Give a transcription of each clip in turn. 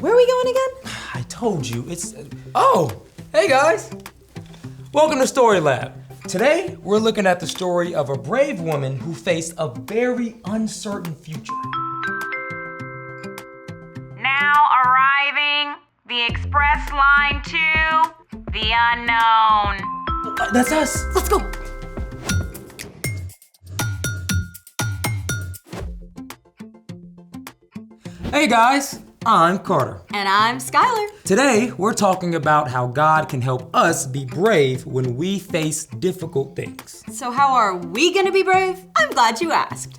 Where are we going again? I told you, it's... Oh, hey guys. Welcome to Story Lab. Today, we're looking at the story of a brave woman who faced a very uncertain future. Now arriving, the express line to the unknown. That's us. Let's go. Hey guys, I'm Carter. And I'm Skylar. Today, we're talking about how God can help us be brave when we face difficult things. So how are we gonna be brave? I'm glad you asked.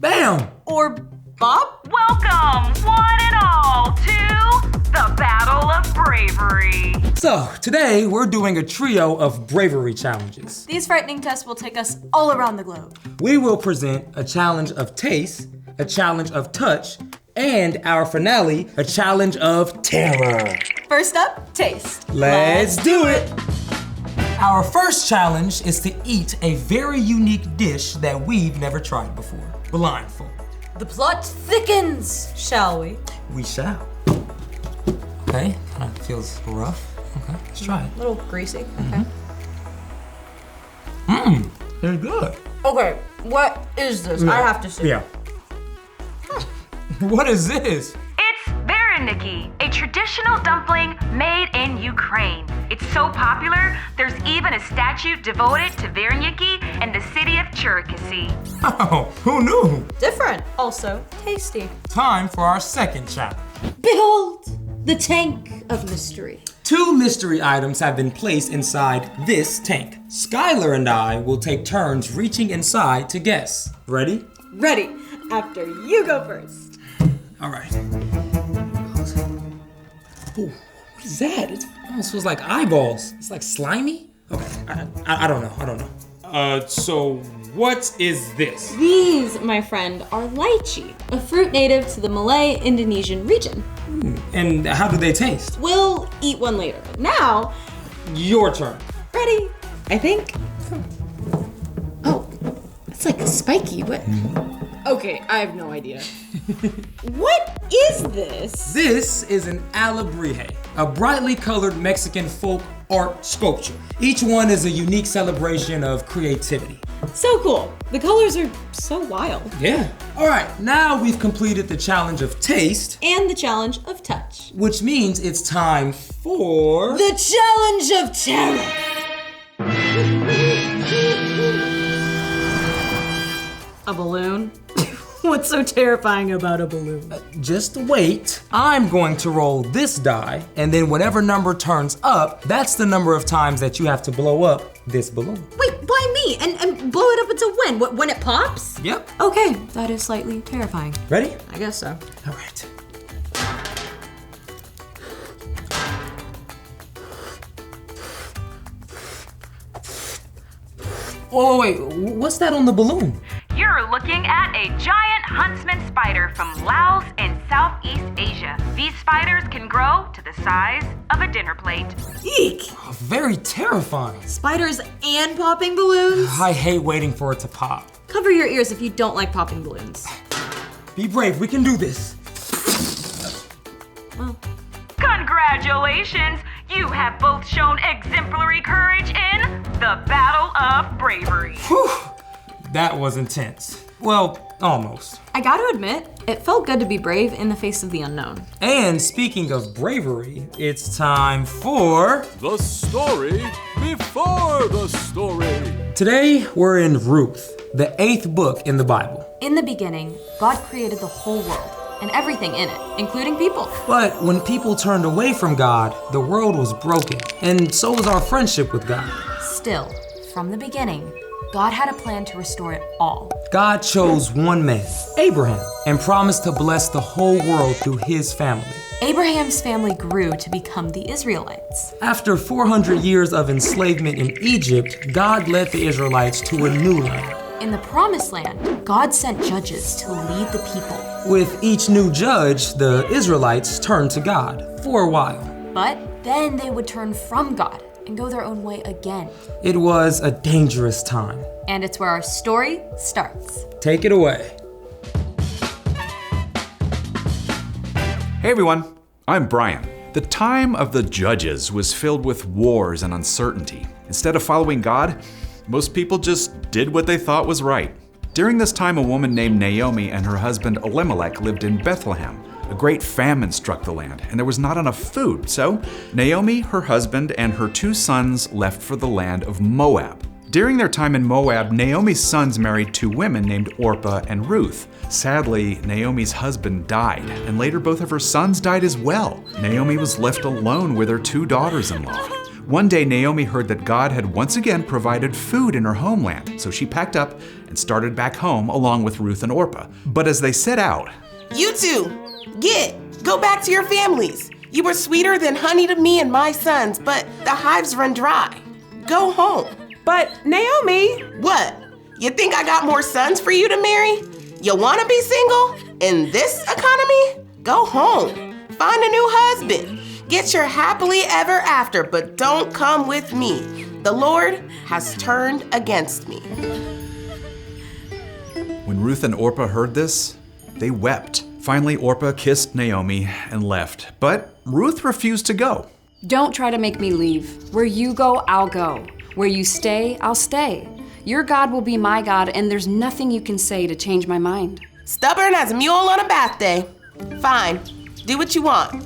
Bam! Or Bob? Welcome, one and all, to the Battle of Bravery. So, today, we're doing a trio of bravery challenges. These frightening tests will take us all around the globe. We will present a challenge of taste, a challenge of touch, and our finale, a challenge of terror. First up, taste. Let's do it! Our first challenge is to eat a very unique dish that we've never tried before, blindfold. The plot thickens, shall we? We shall. Okay, kind of feels rough. Okay, let's try it. A little greasy, okay. Very good. Okay, what is this? I have to see. Yeah. What is this? It's vareniki, a traditional dumpling made in Ukraine. It's so popular, there's even a statue devoted to vareniki in the city of Cherkasy. Oh, who knew? Different, also tasty. Time for our second challenge. Behold, the tank of mystery. 2 mystery items have been placed inside this tank. Skylar and I will take turns reaching inside to guess. Ready? Ready, after you go first. All right. Ooh, what is that? It almost feels like eyeballs. It's like slimy? Okay, I don't know. So what is this? These, my friend, are lychee, a fruit native to the Malay Indonesian region. And how do they taste? We'll eat one later. Now, Your turn. ready? I think. Oh, it's like spiky. What? Okay, I have no idea. What is this? This is an alebrije, a brightly colored Mexican folk art sculpture. Each one is a unique celebration of creativity. So cool. The colors are so wild. Yeah. All right, now we've completed the challenge of taste, And the challenge of touch. which means it's time for... The challenge of terror. A balloon? What's so terrifying about a balloon? Just wait. I'm going to roll this die, and then whatever number turns up, that's the number of times that you have to blow up this balloon. Wait, why me? And blow it up until when? When it pops? Yep. Okay, that is slightly terrifying. Ready? I guess so. All right. Oh, wait, what's that on the balloon? You're looking at a giant huntsman spider from Laos in Southeast Asia. These spiders can grow to the size of a dinner plate. Eek! Oh, very terrifying. Spiders and popping balloons? I hate waiting for it to pop. Cover your ears if you don't like popping balloons. Be brave, we can do this. Well, Congratulations! You have both shown exemplary courage in the Battle of Bravery. Whew, that was intense. Well, almost. I gotta admit, it felt good to be brave in the face of the unknown. And speaking of bravery, it's time for... The story before the story. Today, we're in Ruth, the 8th book in the Bible. In the beginning, God created the whole world and everything in it, including people. But when people turned away from God, the world was broken, and so was our friendship with God. Still, from the beginning, God had a plan to restore it all. God chose one man, Abraham, and promised to bless the whole world through his family. Abraham's family grew to become the Israelites. After 400 years of enslavement in Egypt, God led the Israelites to a new land. In the Promised Land, God sent judges to lead the people. With each new judge, the Israelites turned to God for a while. But then they would turn from God and go their own way again. It was a dangerous time. And it's where our story starts. Take it away. Hey everyone, I'm Brian. The time of the judges was filled with wars and uncertainty. Instead of following God, most people just did what they thought was right. During this time, a woman named Naomi and her husband Elimelech lived in Bethlehem. A great famine struck the land, and there was not enough food. So Naomi, her husband, and her 2 sons left for the land of Moab. During their time in Moab, Naomi's sons married 2 women named Orpah and Ruth. Sadly, Naomi's husband died, and later both of her sons died as well. Naomi was left alone with her 2 daughters-in-law. One day, Naomi heard that God had once again provided food in her homeland, so she packed up and started back home along with Ruth and Orpah. But as they set out, You two, go back to your families. You were sweeter than honey to me and my sons, but the hives run dry. Go home. But Naomi, What? You think I got more sons for you to marry? You wanna be single? In this economy? Go home. Find a new husband. Get your happily ever after, but don't come with me. The Lord has turned against me. when Ruth and Orpah heard this, they wept. Finally, Orpah kissed Naomi and left, but Ruth refused to go. Don't try to make me leave. Where you go, I'll go. Where you stay, I'll stay. Your God will be my God, and there's nothing you can say to change my mind. Stubborn as a mule on a bath day. Fine, do what you want.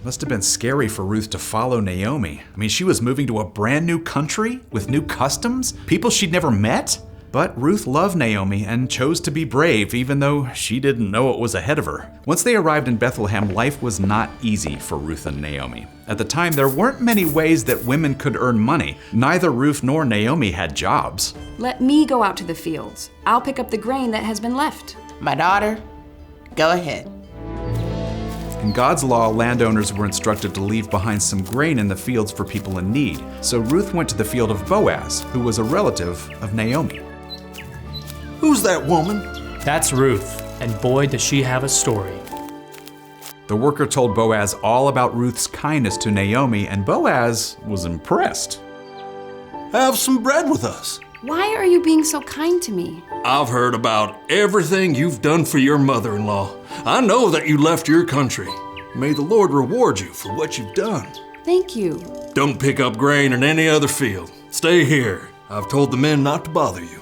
Must have been scary for Ruth to follow Naomi. I mean, she was moving to a brand new country with new customs, people she'd never met. But Ruth loved Naomi and chose to be brave, even though she didn't know what was ahead of her. Once they arrived in Bethlehem, life was not easy for Ruth and Naomi. At the time, there weren't many ways that women could earn money. Neither Ruth nor Naomi had jobs. Let me go out to the fields. I'll pick up the grain that has been left. My daughter, go ahead. In God's law, landowners were instructed to leave behind some grain in the fields for people in need. So Ruth went to the field of Boaz, who was a relative of Naomi. Who's that woman? That's Ruth, and boy, does she have a story. The worker told Boaz all about Ruth's kindness to Naomi, and Boaz was impressed. Have some bread with us. Why are you being so kind to me? I've heard about everything you've done for your mother-in-law. I know that you left your country. May the Lord reward you for what you've done. Thank you. Don't pick up grain in any other field. Stay here. I've told the men not to bother you.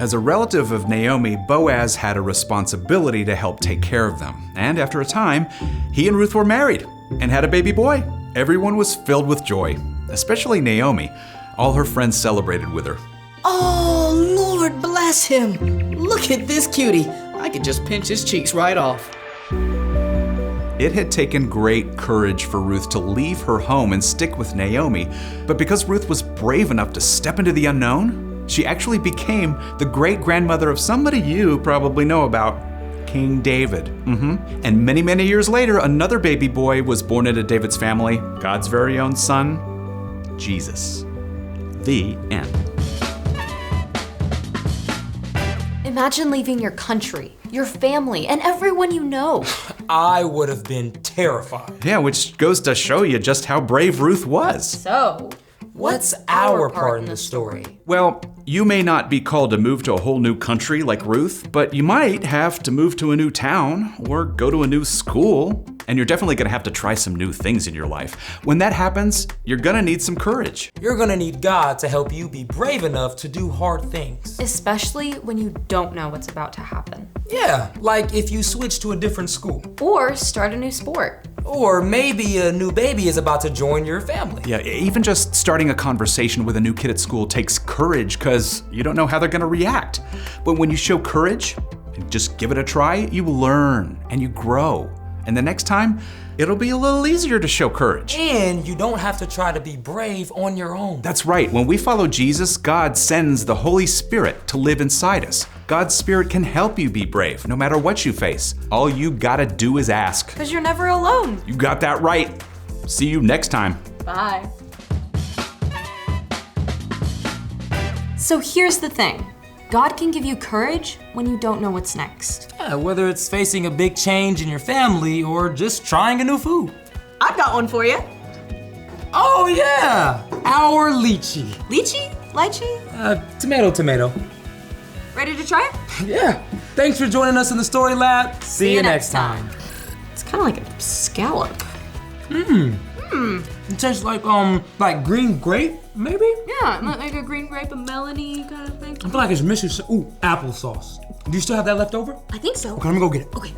As a relative of Naomi, Boaz had a responsibility to help take care of them. And after a time, he and Ruth were married and had a baby boy. Everyone was filled with joy, especially Naomi. All her friends celebrated with her. Oh, Lord bless him. Look at this cutie. I could just pinch his cheeks right off. It had taken great courage for Ruth to leave her home and stick with Naomi, but because Ruth was brave enough to step into the unknown, she actually became the great-grandmother of somebody you probably know about, King David. And many, many years later, another baby boy was born into David's family, God's very own son, Jesus. The end. Imagine leaving your country, your family, and everyone you know. I would have been terrified. Yeah, which goes to show you just how brave Ruth was. So, what's our part in the story? Well, you may not be called to move to a whole new country like Ruth, but you might have to move to a new town or go to a new school. And you're definitely gonna have to try some new things in your life. When that happens, you're gonna need some courage. You're gonna need God to help you be brave enough to do hard things. Especially when you don't know what's about to happen. Yeah, like if you switch to a different school. Or start a new sport. Or maybe a new baby is about to join your family. Yeah, even just starting a conversation with a new kid at school takes courage because you don't know how they're gonna react. But when you show courage and just give it a try, you learn and you grow. And the next time, it'll be a little easier to show courage. And you don't have to try to be brave on your own. That's right. When we follow Jesus, God sends the Holy Spirit to live inside us. God's Spirit can help you be brave, no matter what you face. All you gotta do is ask. Because you're never alone. You got that right. See you next time. Bye. So here's the thing. God can give you courage when you don't know what's next. Yeah, whether it's facing a big change in your family or just trying a new food. I've got one for you. Oh yeah, our lychee. Lychee? Lychee? Tomato. Ready to try it? Yeah. Thanks for joining us in the Story Lab. See you next time. It's kind of like a scallop. It tastes like green grape, maybe? Yeah, like a green grape, a melony kind of thing. I feel like it's missing some, applesauce. Do you still have that left over? I think so. Okay, let me go get it. Okay.